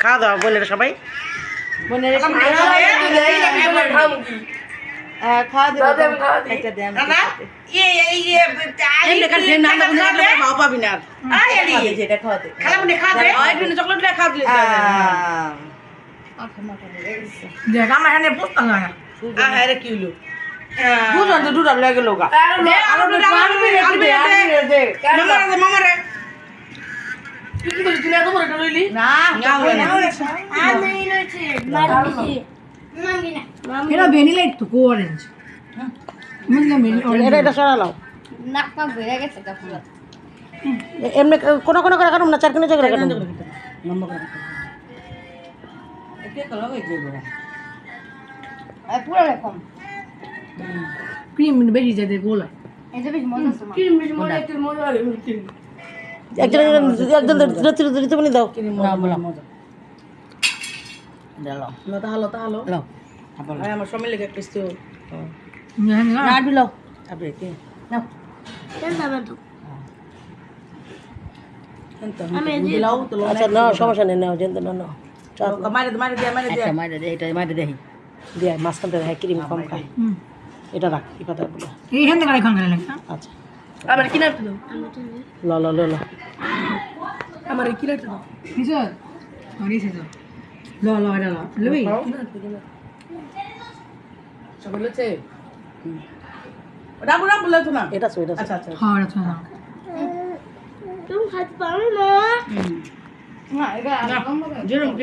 খাওয়া দাওয়া বোনেরা সবাই বোনেরা খাওয়া পাবি না কি হলো দুটা লেগে লোকা এটা ভ্যানিলা একটু অরেঞ্জ এটা সরালাও নাক পাক বেড়ে গেছে পুরো এমনি কোনো কোনো করে কাটুম না 4 কিলো করে কাটুম পুরো রকম ক্রিম বেশি যাতে গোলা এটা বেশ মজা আছে ক্রিম বেশি মজা একটু মজা লাগে একজন দিতে বলি দাও তাহলে আমার সময় লেগে কিছু না দিলাও আপনি কি নাও আচ্ছা না সমস্যা নেই নাও যেন নাও দিয়া মাঝখান থেকে হ্যাঁ ক্রিম কম খায় এটা রাখ কি পাতা বলো এই হ্যান্ডে গাড়ি খান গেলে আচ্ছা আমার কিনা তো ল ল ল ল আমার কিনা তো কিছু আরে সে তো ল ল এটা ল লবি সব বলেছে ডাবু ডাবু বলে তো না এটা সো এটা আচ্ছা আচ্ছা হ্যাঁ এটা না তুমি খাইতে পারো না না এটা যেরকম